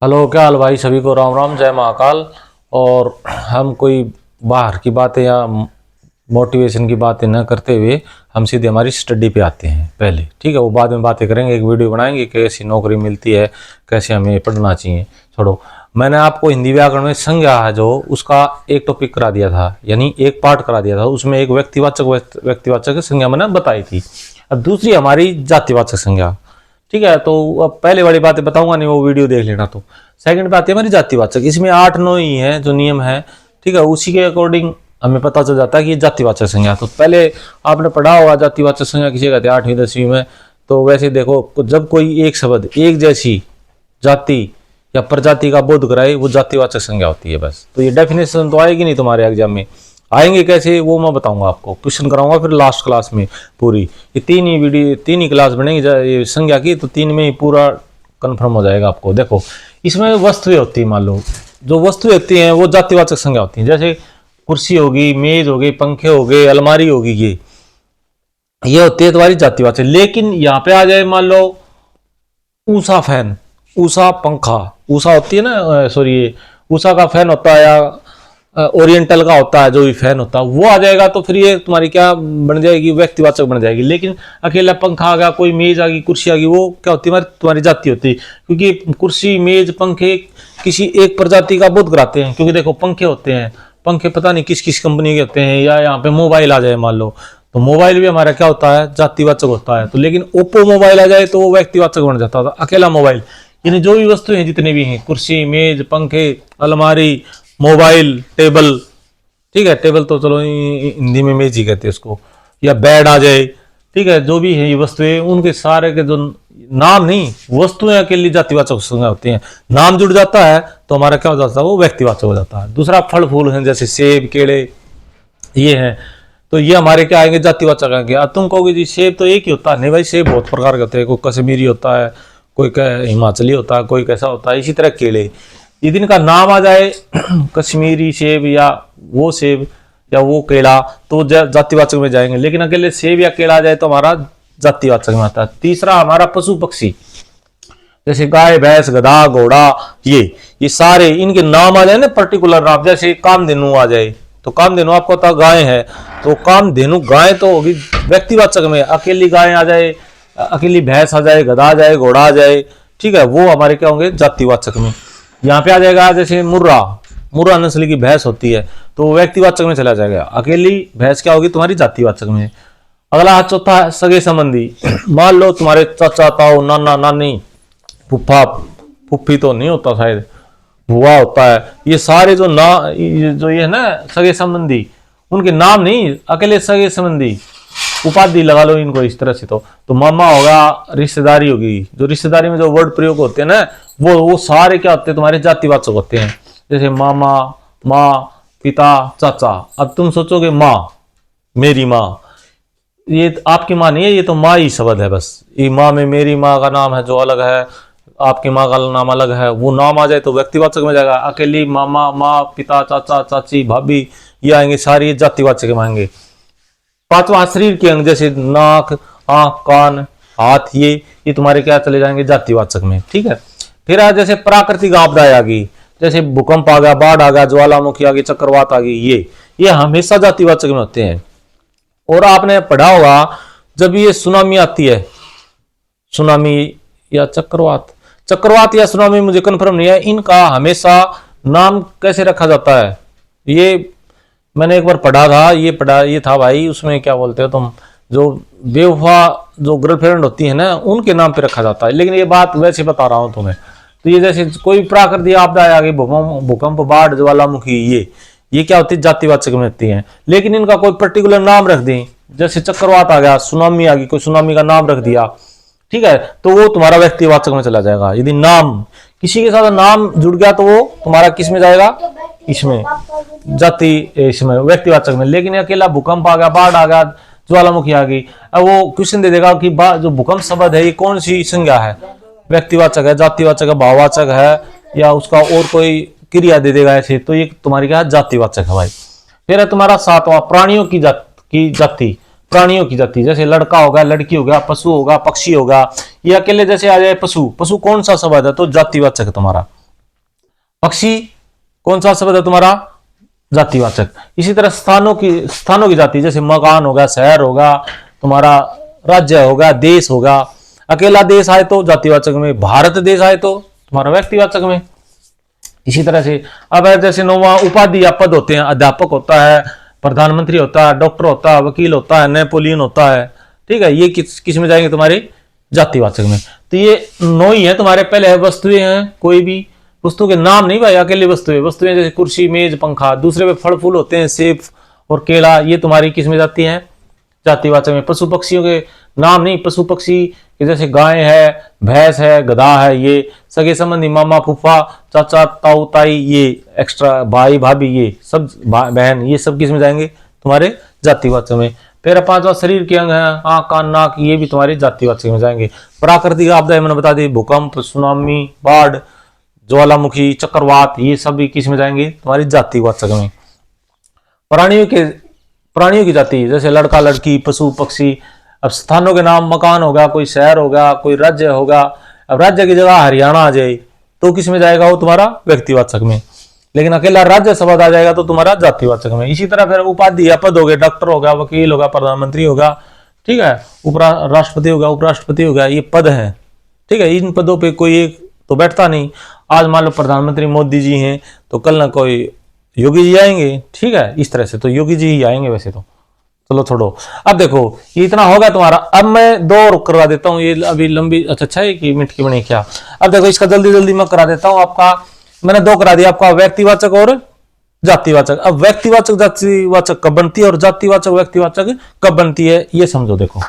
Hello, क्या हाल भाई? सभी को राम राम, जय महाकाल। और हम कोई बाहर की बातें या मोटिवेशन की बातें न करते हुए हम सीधे हमारी स्टडी पे आते हैं। पहले ठीक है, वो बाद में बातें करेंगे, एक वीडियो बनाएंगे कैसी नौकरी मिलती है, कैसे हमें पढ़ना चाहिए। छोड़ो, मैंने आपको हिंदी व्याकरण में संज्ञा है जो उसका एक टॉपिक करा दिया था, यानी एक पार्ट करा दिया था। उसमें एक व्यक्तिवाचक संज्ञा मैंने बताई थी। अब दूसरी हमारी जातिवाचक संज्ञा। ठीक है, तो अब पहले वाली बातें बताऊंगा नहीं, वो वीडियो देख लेना। तो सेकंड पे आती है हमारी जातिवाचक। इसमें 8-9 ही है जो नियम है। ठीक है, उसी के अकॉर्डिंग हमें पता चल जाता है कि ये जातिवाचक संज्ञा। तो पहले आपने पढ़ा होगा जातिवाचक संज्ञा किसे कहते हैं 8वीं 10वीं में। तो वैसे देखो, जब कोई एक शब्द एक जैसी जाति या प्रजाति का बोध कराए वो जातिवाचक संज्ञा होती है। बस तो ये डेफिनेशन तो आएगी नहीं तुम्हारे एग्जाम में। आएंगे कैसे वो मैं बताऊंगा आपको, क्वेश्चन कराऊंगा फिर लास्ट क्लास में पूरी। ये तीन ही क्लास बनेगी ये संज्ञा की, तो 3 में ही पूरा कंफर्म हो जाएगा आपको। देखो, इसमें वस्तुएं होती है, मान लो जो वस्तुएं होती हैं वो जातिवाचक संज्ञा होती हैं। जैसे कुर्सी होगी, मेज हो गई, पंखे हो गए, अलमारी होगी, ये होती है तुम्हारी जातिवाचक। लेकिन यहाँ पे आ जाए मान लो ऊषा फैन, ऊषा पंखा, ऊषा होती है ना, सॉरी ऊषा का फैन होता है या ओरिएंटल का होता है, जो भी फैन होता है वो आ जाएगा, तो फिर ये तुम्हारी क्या बन जाएगी, व्यक्तिवाचक बन जाएगी। लेकिन अकेला पंखा आ गया, कोई मेज आ गई, कुर्सी आ गई, वो क्या होती है, तुम्हारी जाति होती है। क्योंकि कुर्सी, मेज, पंखे किसी एक प्रजाति का बोध कराते हैं। क्योंकि देखो, पंखे होते हैं, पंखे पता नहीं किस किस कंपनी के होते हैं। या यहाँ पे मोबाइल आ जाए मान लो, तो मोबाइल भी हमारा क्या होता है, जातिवाचक होता है। तो लेकिन ओप्पो मोबाइल आ जाए तो वो व्यक्तिवाचक बन जाता था, अकेला मोबाइल। यानी जो भी वस्तुएं हैं जितने भी हैं, कुर्सी, मेज, पंखे, अलमारी, मोबाइल, टेबल। ठीक है, टेबल तो चलो हिंदी में मेज ही कहते हैं उसको, या बेड आ जाए। ठीक है, जो भी है ये वस्तुएं, उनके सारे के जो नाम नहीं, वस्तुएं अकेली जातिवाचक संज्ञा होती हैं। नाम जुड़ जाता है तो हमारा क्या हो जाता है, वो व्यक्तिवाचक हो जाता है। दूसरा फल फूल हैं, जैसे सेब, केले, ये हैं, तो ये हमारे क्या आएंगे, जातिवाचक आएंगे। अब तुम कहोगे जी सेब तो एक ही होता है। नहीं भाई, सेब बहुत प्रकार के होते हैं। कोई कश्मीरी होता है, कोई हिमाचली होता है, कोई कैसा होता है। इसी तरह केले, यदि इनका नाम आ जाए कश्मीरी सेब या वो सेब या वो केला, तो जातिवाचक में जाएंगे। लेकिन अकेले सेब या केला आ जाए तो हमारा जातिवाचक में आता है। तीसरा हमारा पशु पक्षी, जैसे गाय, भैंस, गधा, घोड़ा, ये सारे इनके नाम आ जाए ना, पर्टिकुलर नाम। जैसे कामधेनु आ जाए, तो कामधेनु आपको पता गाय है, तो कामधेनु गाय तो होगी व्यक्तिवाचक में। अकेली गाय आ जाए, अकेली भैंस आ जाए, गधा आ जाए, घोड़ा आ जाए, ठीक है, वो हमारे क्या होंगे, जातिवाचक में। यहाँ पे आ जाएगा जैसे मुर्रा नस्ल की भैंस होती है, तो व्यक्तिवाचक में चला जाएगा। अकेली भैंस क्या होगी, तुम्हारी जातिवाचक में। अगला चौथा है सगे संबंधी। मान लो तुम्हारे चाचा, ताऊ, नाना, नानी, फुफ्फा, फुफ्फी तो नहीं होता शायद, बुआ होता है। ये सारे जो ये है ना सगे संबंधी, उनके नाम नहीं, अकेले सगे संबंधी, उपाधि लगा लो इनको इस तरह से। तो मामा होगा, रिश्तेदारी होगी। जो रिश्तेदारी में जो वर्ड प्रयोग होते हैं ना, वो सारे क्या होते हैं, तुम्हारे जातिवाचक होते हैं। जैसे मामा, माँ, पिता, चाचा। अब तुम सोचोगे माँ, मेरी माँ, ये आपकी माँ नहीं है, ये तो माँ ही शब्द है बस। ये माँ में मेरी माँ का नाम है जो अलग है, आपकी माँ का नाम अलग है, वो नाम आ जाए तो व्यक्तिवाचक में जाएगा। अकेली मामा, माँ, पिता, चाचा, चाची, भाभी, ये आएंगे सारी जातिवाचक में आएंगे। पांचवा शरीर के अंग, जैसे नाक, आंख, कान, हाथ, ये तुम्हारे क्या चले जाएंगे, जातिवाचक में। ठीक है, फिर आज जैसे प्राकृतिक आपदाएं आ गई, जैसे भूकंप आ गया, बाढ़ आ गया, ज्वालामुखी आ गई, चक्रवात आ गई, ये हमेशा जातिवाचक में होते हैं। और आपने पढ़ा होगा जब ये सुनामी आती है, सुनामी या चक्रवात या सुनामी, मुझे कंफर्म नहीं है, इनका हमेशा नाम कैसे रखा जाता है। ये मैंने एक बार पढ़ा था, ये था भाई, उसमें क्या बोलते हो तुम, जो बेवफा जो गर्लफ्रेंड होती है ना, उनके नाम पे रखा जाता है। लेकिन ये बात वैसे बता रहा हूं तुम्हें। तो ये जैसे कोई प्राकृतिक आपदा आ गई, भूकंप, बाढ़, ज्वालामुखी, ये क्या होती है, जातिवाचक में होती है। लेकिन इनका कोई पर्टिकुलर नाम रख दें, जैसे चक्रवात आ गया, सुनामी आ गई, कोई सुनामी का नाम रख दिया, ठीक है, तो वो तुम्हारा व्यक्तिवाचक में चला जाएगा। यदि नाम किसी के साथ नाम जुड़ गया तो वो तुम्हारा किस में जाएगा, इसमें, जाति, इसमें व्यक्तिवाचक में। लेकिन अकेला भूकंप आ गया, बाढ़ आ गया, ज्वालामुखी आ गई, अब वो क्वेश्चन दे देगा कि जो भूकंप शब्द है ये कौन सी संज्ञा है, व्यक्तिवाचक है, जातिवाचक है, भाववाचक है, या उसका और कोई क्रिया दे देगा ऐसे, तो ये तुम्हारी क्या है, जातिवाचक है भाई। फिर है तुम्हारा सातवां प्राणियों की जाति, प्राणियों की जाति, जैसे लड़का होगा, लड़की होगा, पशु होगा, पक्षी होगा। ये अकेले जैसे आ जाए पशु, कौन सा शब्द है, तो जातिवाचक है तुम्हारा। पक्षी कौन सा शब्द है तुम्हारा, जातिवाचक। इसी तरह स्थानों की जाति, जैसे मकान होगा, शहर होगा, तुम्हारा राज्य होगा, देश होगा। अकेला देश आए तो जातिवाचक में, भारत देश आए तो तुम्हारा व्यक्तिवाचक में। इसी तरह से अब जैसे नौवां उपाधि या पद होते हैं, अध्यापक होता है, प्रधानमंत्री होता है, डॉक्टर होता है, वकील होता है, नेपोलियन होता है, ठीक है। ये किस में जाएंगे, तुम्हारे जातिवाचक में। तो ये 9 ही है तुम्हारे। पहले है वस्तुएं हैं, कोई भी वस्तु के नाम नहीं भाई, अकेले वस्तुएं जैसे कुर्सी, मेज, पंखा। दूसरे पे फल फूल होते हैं, सेब और केला, ये तुम्हारी किस में जाती हैं, जातिवाचक में। पशु पक्षियों के नाम नहीं, पशु पक्षी जैसे गाय है, भैंस है, गधा है, ये सगे संबंधी मामा, फूफा, चाचा, ताऊ, ताई, ये एक्स्ट्रा भाई भाभी, ये सब बहन, ये सब किस में जाएंगे, तुम्हारे जातिवाचक में। फिर 5वां शरीर के अंग है, आंख, कान, नाक, ये भी तुम्हारे जातिवाचक में जाएंगे। प्राकृतिक आपदा मैंने बता दी, भूकंप, सुनामी, बाढ़, ज्वालामुखी, चक्रवात, ये सब भी किस में जाएंगे, तुम्हारी जातिवाचक में। प्राणियों की जाति, जैसे लड़का लड़की, पशु पक्षी। अब स्थानों के नाम, मकान होगा, कोई शहर होगा, कोई राज्य होगा। अब राज्य की जगह हरियाणा आ जाए तो किस में जाएगा, वो तुम्हारा व्यक्तिवाचक में। लेकिन अकेला राज्य शब्द आ जाएगा तो तुम्हारा जातिवाचक में। इसी तरह फिर उपाधि या पद हो गए, डॉक्टर होगा, वकील होगा, प्रधानमंत्री होगा, ठीक है, राष्ट्रपति होगा, उपराष्ट्रपति होगा, ये पद है, ठीक है। इन पदों पे कोई एक तो बैठता नहीं। आज मान लो प्रधानमंत्री मोदी जी हैं तो कल ना कोई योगी जी आएंगे, ठीक है। इस तरह से तो योगी जी ही आएंगे वैसे तो। चलो छोड़ो, अब देखो ये इतना होगा तुम्हारा। अब मैं 2 और करवा देता हूँ, ये अभी लंबी, अच्छा है कि मिनट की बनी क्या। अब देखो इसका जल्दी जल्दी मैं करा देता हूँ। आपका मैंने 2 करा दिया, आपका व्यक्तिवाचक और जातिवाचक। अब व्यक्तिवाचक जातिवाचक कब बनती है और जातिवाचक व्यक्तिवाचक कब बनती है, ये समझो। देखो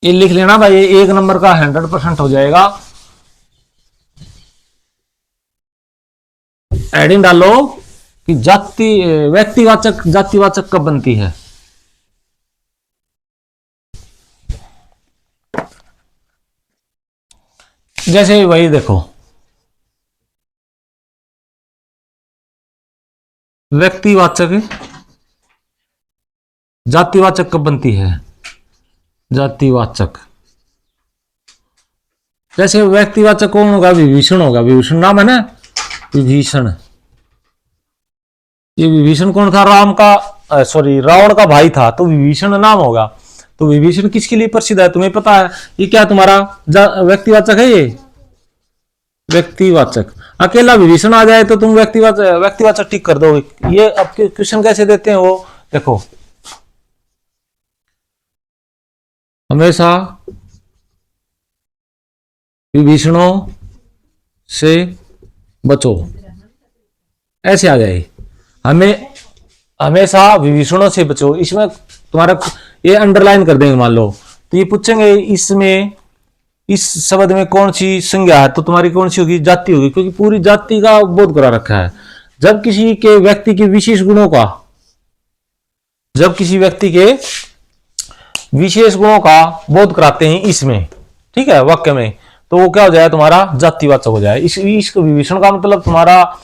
ये लिख लेना भाई, ये 1 नंबर का 100% हो जाएगा। एडिंग डालो कि व्यक्तिवाचक जातिवाचक कब बनती है। जैसे वही देखो, व्यक्तिवाचक जातिवाचक कब बनती है, जातिवाचक। जैसे व्यक्तिवाचक कौन होगा, विभीषण होगा, विभीषण नाम है ना, विभीषण। ये विभीषण कौन था, रावण का भाई था, तो विभीषण नाम होगा। तो विभीषण किसके लिए प्रसिद्ध है, तुम्हें पता है। ये क्या तुम्हारा व्यक्तिवाचक है, ये व्यक्तिवाचक। अकेला विभीषण आ जाए तो तुम व्यक्तिवाचक टिक कर दो। ये अब क्वेश्चन कैसे देते हैं वो देखो, हमेशा विभीषणों से बचो, ऐसे आ जाए, हमेशा विभीषणों से बचो। इसमें तुम्हारा ये अंडरलाइन कर देंगे मान लो, तो ये पूछेंगे इसमें इस शब्द में कौन सी संज्ञा है, तो तुम्हारी कौन सी होगी, जाति होगी, क्योंकि पूरी जाति का बोध करा रखा है। जब किसी के व्यक्ति के विशेष गुणों का, जब किसी व्यक्ति के विशेष गुणों का बोध कराते हैं इसमें, ठीक है, वाक्य में, तो वो क्या हो जाए, तुम्हारा जातिवाचक हो जाए। इस विभीषण का मतलब तुम्हारा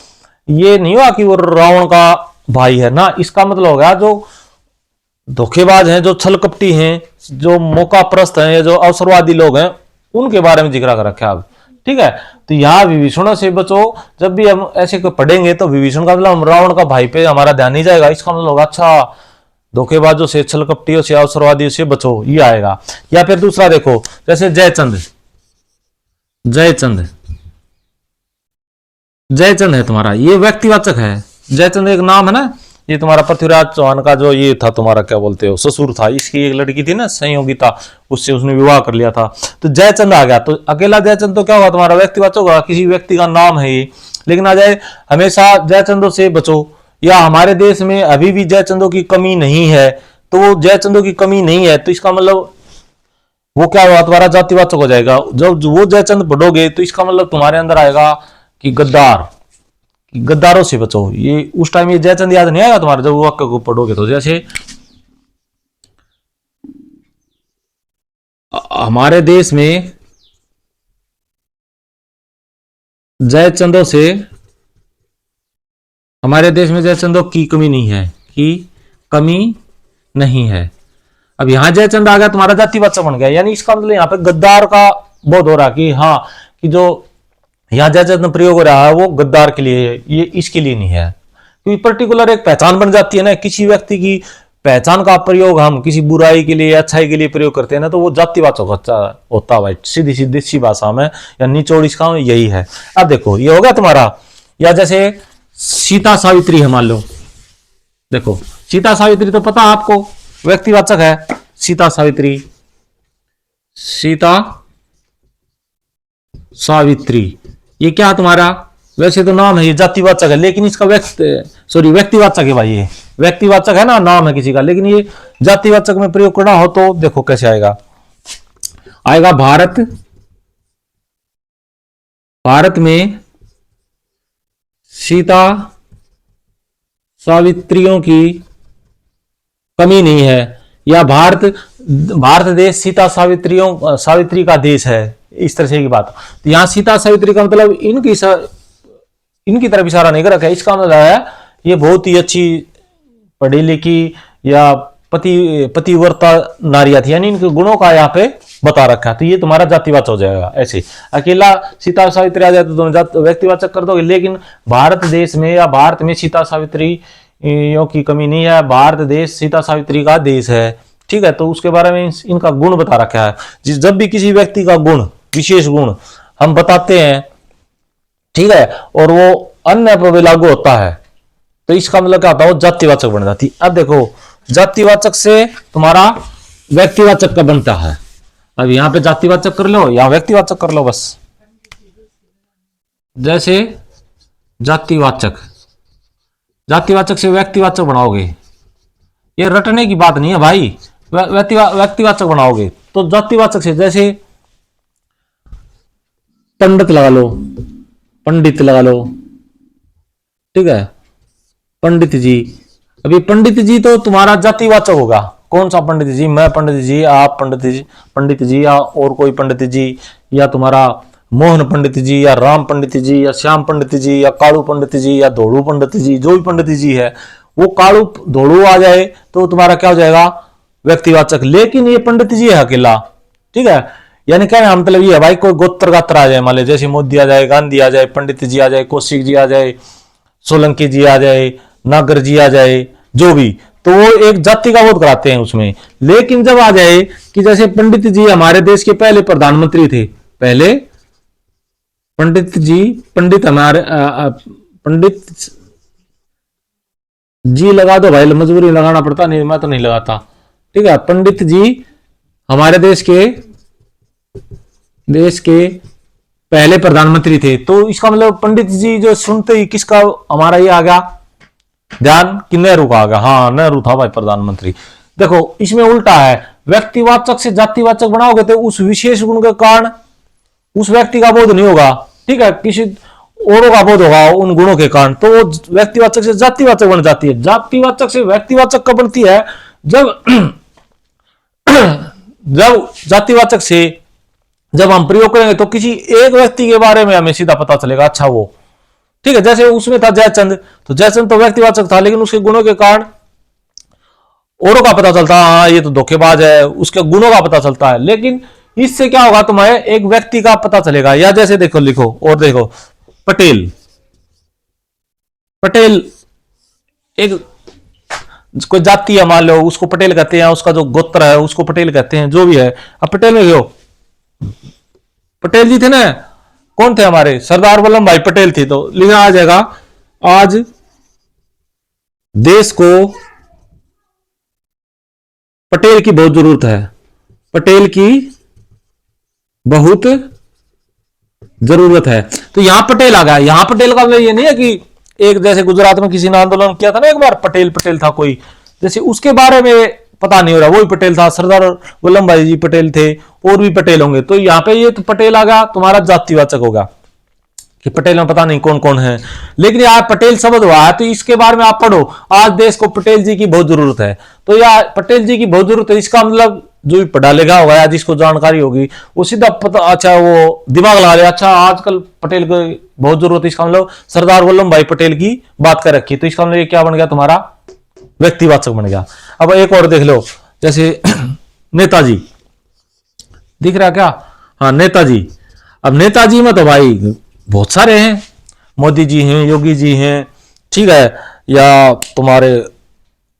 ये नहीं हुआ कि वो रावण का भाई है ना, इसका मतलब हो गया जो धोखेबाज हैं, जो छल कपटी हैं, जो मौका परस्त हैं, जो अवसरवादी लोग हैं, उनके बारे में जिक्र कर रखा है। ठीक है, तो यहाँ विभीषणों से बचो। जब भी हम ऐसे को पढ़ेंगे तो विभीषण का मतलब हम रावण का भाई पे हमारा ध्यान नहीं जाएगा, इसका मतलब होगा अच्छा धोखेबाजों से, छल कपटियों से, अवसरवादियों से बचो, ये आएगा। या फिर दूसरा देखो, जैसे जयचंद, जयचंद, जयचंद है तुम्हारा, ये व्यक्तिवाचक है। जयचंद एक नाम है ना, ये तुम्हारा पृथ्वीराज चौहान का जो ये था तुम्हारा क्या बोलते हो ससुर था, इसकी एक लड़की थी ना संयोगिता, उससे उसने विवाह कर लिया था, तो जयचंद आ गया। तो अकेला जयचंद तो क्या होगा, तुम्हारा व्यक्तिवाचक होगा, किसी व्यक्ति का नाम है ये। लेकिन आ जाए हमेशा जयचंदों से बचो, या हमारे देश में अभी भी जयचंदों की कमी नहीं है, तो वो जयचंदों की कमी नहीं है, तो इसका मतलब वो क्या हुआ, तुम्हारा जातिवाचक हो जाएगा। जब वो जयचंद पढ़ोगे तो इसका मतलब तुम्हारे अंदर आएगा कि गद्दार, गद्दारों से बचो। ये उस टाइम ये जयचंद याद नहीं आएगा तुम्हारे, जब वो वाक्य को पढ़ोगे। तो जैसे हमारे देश में जयचंदों से, हमारे देश में जयचंदों की कमी नहीं है, की कमी नहीं है। अब यहां जयचंद आ गया, तुम्हारा जातिवाचक बन गया, यानी इसका मतलब यहाँ पे गद्दार का बोध हो रहा कि हाँ, कि जो यहाँ जैसे प्रयोग हो रहा है वो गद्दार के लिए है, ये इसके लिए नहीं है। क्योंकि पर्टिकुलर एक पहचान बन जाती है ना, किसी व्यक्ति की पहचान का प्रयोग हम किसी बुराई के लिए अच्छाई के लिए प्रयोग करते हैं ना, तो वो जातिवाचक होता है भाई, सीधी सीधी सी भाषा में या निचोड़ इसका यही है। अब देखो ये होगा तुम्हारा, या जैसे सीता सावित्री है मान लो, देखो सीता सावित्री तो पता आपको व्यक्तिवाचक है, सीता सावित्री, सीता सावित्री ये क्या तुम्हारा, वैसे तो नाम है, ये जातिवाचक है, लेकिन इसका व्यक्तिवाचक है भाई, ये व्यक्तिवाचक है ना, नाम है किसी का, लेकिन ये जातिवाचक में प्रयोग करना हो तो देखो कैसे आएगा, आएगा भारत, भारत में सीता सावित्रियों की कमी नहीं है, या भारत देश सीता सावित्री का देश है, इस तरह से की बात। तो यहां सीता सावित्री का मतलब इनकी तरफ इशारा नहीं कर रखा है, इसका मतलब है ये बहुत ही अच्छी पढ़ी लिखी या पतिव्रता नारियां थी, यानी इनके गुणों का यहाँ पे बता रखा है, तो ये तुम्हारा जातिवाचक हो जाएगा। ऐसे अकेला सीता सावित्री आ जाए तो तुम व्यक्तिवाचक कर दोगे, लेकिन भारत देश में या भारत में सीता सावित्री की कमी नहीं है, भारत देश सीता सावित्री का देश है, ठीक है। तो उसके बारे में इनका गुण बता रखा है। जब भी किसी व्यक्ति का गुण, विशेष गुण हम बताते हैं, ठीक है, और वो अन्य पर भी लागू होता है, तो इसका मतलब क्या होता है, वो जातिवाचक बन जाती। अब देखो जातिवाचक से तुम्हारा व्यक्तिवाचक का बनता है। अब यहां पे जातिवाचक कर लो या व्यक्तिवाचक कर लो बस। जैसे जातिवाचक से व्यक्तिवाचक बनाओगे, ये रटने की बात नहीं है भाई, व्यक्तिवाचक बनाओगे तो जातिवाचक से, जैसे पंडित लगा लो, पंडित लगा लो, ठीक है, पंडित जी। अभी पंडित जी तो तुम्हारा जातिवाचक होगा, कौन सा पंडित जी, मैं पंडित जी, आप पंडित जी या और कोई पंडित जी, या तुम्हारा मोहन पंडित जी या राम पंडित जी या श्याम पंडित जी या कालू पंडित जी या धोड़ू पंडित जी, जो भी पंडित जी है, वो कालू धोड़ू आ जाए तो तुम्हारा क्या हो जाएगा, व्यक्तिवाचक। लेकिन ये पंडित जी है अकेला, ठीक है, यानी क्या है मतलब ये है भाई, कोई गोत्र गात्र आ जाए, मान लो जैसे मोदी आ जाए, गांधी आ जाए, पंडित जी आ जाए, कौशिक जी आ जाए, सोलंकी जी आ जाए, नागर जी आ जाए, जो भी, तो वो एक जाति का बोध कराते हैं उसमें। लेकिन जब आ जाए कि जैसे पंडित जी हमारे देश के पहले प्रधानमंत्री थे, पहले पंडित जी, पंडित हमारे पंडित जी लगा दो भाई, मजबूरी लगाना पड़ता, नहीं मैं तो नहीं लगाता, ठीक है। पंडित जी हमारे देश के पहले प्रधानमंत्री थे, तो इसका मतलब पंडित जी जो सुनते ही किसका हमारा ये आ गया ध्यान, कि नेहरू का आ गया, हाँ नेहरू था भाई प्रधानमंत्री। देखो इसमें उल्टा है, व्यक्तिवाचक से जातिवाचक बनाओगे तो उस विशेष गुण के कारण उस व्यक्ति का बोध नहीं होगा, ठीक है, किसी औरों का बोध होगा उन गुणों के कारण, तो वो व्यक्तिवाचक से जातिवाचक बन जाती है। जातिवाचक से व्यक्तिवाचक कब बनती है, जब जातिवाचक से जब हम प्रयोग करेंगे तो किसी एक व्यक्ति के बारे में हमें सीधा पता चलेगा, अच्छा वो, ठीक है। जैसे उसमें था जयचंद, तो जयचंद तो व्यक्तिवाचक था, लेकिन उसके गुणों के कारण औरों का पता चलता है, हाँ ये तो धोखेबाज है, उसके गुणों का पता चलता है। लेकिन इससे क्या होगा, तुम्हें एक व्यक्ति का पता चलेगा। या जैसे देखो लिखो और देखो, पटेल, पटेल एक कोई जाति है मान लो, उसको पटेल कहते हैं, उसका जो गोत्र है उसको पटेल कहते हैं, जो भी है। अब पटेल में गयो, पटेल जी थे ना, कौन थे हमारे, सरदार वल्लभ भाई पटेल थे, तो लिखा आ जाएगा, आज देश को पटेल की बहुत जरूरत है, पटेल की बहुत जरूरत है। तो यहां पटेल आ गया। यहां पटेल का मतलब ये नहीं है कि एक जैसे गुजरात में किसी ने आंदोलन किया था ना एक बार, पटेल था कोई, जैसे उसके बारे में पता नहीं हो रहा, वही पटेल था, सरदार वल्लभ भाई जी पटेल थे, और भी पटेल होंगे। तो यहां पे ये तो पटेल आ गया, तुम्हारा जातिवाचक होगा कि पटेल में पता नहीं कौन कौन है। लेकिन यार पटेल शब्द हुआ है तो इसके बारे में आप पढ़ो, आज देश को पटेल जी की बहुत जरूरत है। तो यार पटेल जी की बहुत जरूरत है, इसका मतलब जो भी पढ़ा लिखा होगा या जिसको जानकारी होगी वो सीधा पता, अच्छा वो दिमाग लगा ले, अच्छा आजकल पटेल को बहुत जरूरत है, इसका मतलब सरदार वल्लभ भाई पटेल की बात कर रखी, तो इसका मतलब ये क्या बन गया, तुम्हारा व्यक्तिवाचक बन गया। अब एक और देख लो, जैसे नेताजी दिख रहा क्या, हाँ नेताजी। अब नेताजी में तो भाई बहुत सारे हैं, मोदी जी हैं, योगी जी हैं, ठीक है, या तुम्हारे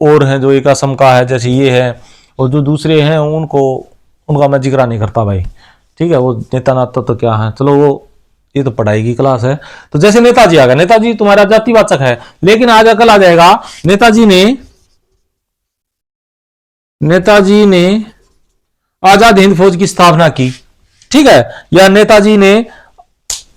और हैं जो एक असम का है जैसे ये है, और जो दूसरे हैं उनका मैं जिक्र नहीं करता भाई, ठीक है, वो नेता नाता तो क्या है, चलो वो ये तो पढ़ाई की क्लास है। तो जैसे नेताजी आ गया, नेताजी तुम्हारा जातिवाचक है, लेकिन आज कल आ जाएगा नेताजी ने आजाद हिंद फौज की स्थापना की, ठीक है, या नेताजी ने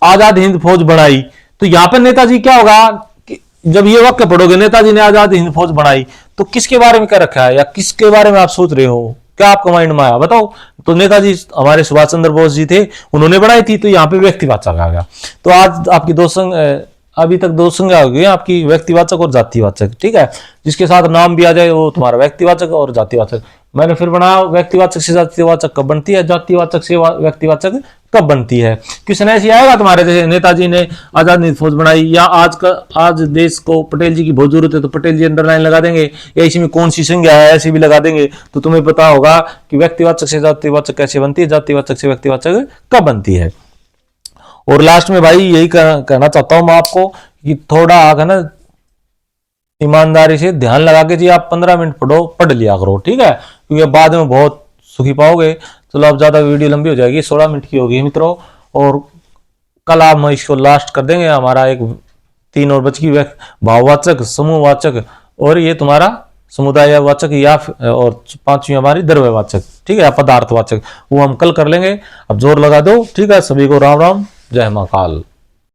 आजाद हिंद फौज बनाई। तो यहां पर नेताजी क्या होगा कि जब ये वाक्य पढ़ोगे नेताजी ने आजाद हिंद फौज बनाई, तो किसके बारे में क्या रखा है या किसके बारे में आप सोच रहे हो, क्या आपको माइंड में आया बताओ। तो नेताजी हमारे सुभाष चंद्र बोस जी थे, उन्होंने बनाई थी, तो यहाँ पे व्यक्तिवाचक आ गया। तो आज आपकी अभी तक दो संज्ञा हो गई आपकी, व्यक्तिवाचक और जातिवाचक, ठीक है, जिसके साथ नाम भी आ जाए वो तुम्हारा व्यक्तिवाचक और जातिवाचक। मैंने फिर बनाया व्यक्तिवाचक से जातिवाचक कब बनती है, जातिवाचक से व्यक्तिवाचक कब बनती है। क्वेश्चन ऐसे आएगा तुम्हारे, जैसे नेताजी ने आजाद हिंद फौज बनाई, या आज देश को पटेल जी की बहुत जरूरत है, तो पटेल जी अंडरलाइन लगा देंगे, या इसी में कौन सी संज्ञा है ऐसी भी लगा देंगे, तो तुम्हें पता होगा कि व्यक्तिवाचक से जातिवाचक कैसे बनती है, जातिवाचक से व्यक्तिवाचक कब बनती है। और लास्ट में भाई यही कहना चाहता हूं मैं आपको कि थोड़ा है ना ईमानदारी से ध्यान लगा के जी आप 15 मिनट पढ़ लिया करो, ठीक है, क्योंकि बाद में बहुत सुखी पाओगे। चलो अब ज्यादा वीडियो लंबी हो जाएगी, 16 मिनट की होगी मित्रों, और कल आप हम इसको लास्ट कर देंगे। हमारा एक 3 और बच गई, भाववाचक, समूहवाचक, और ये तुम्हारा समुदायवाचक, या और 5वीं हमारी द्रव्यवाचक, ठीक है, पदार्थवाचक, वो हम कल कर लेंगे। अब जोर लगा दो, ठीक है, सभी को राम राम, जय महाकाल।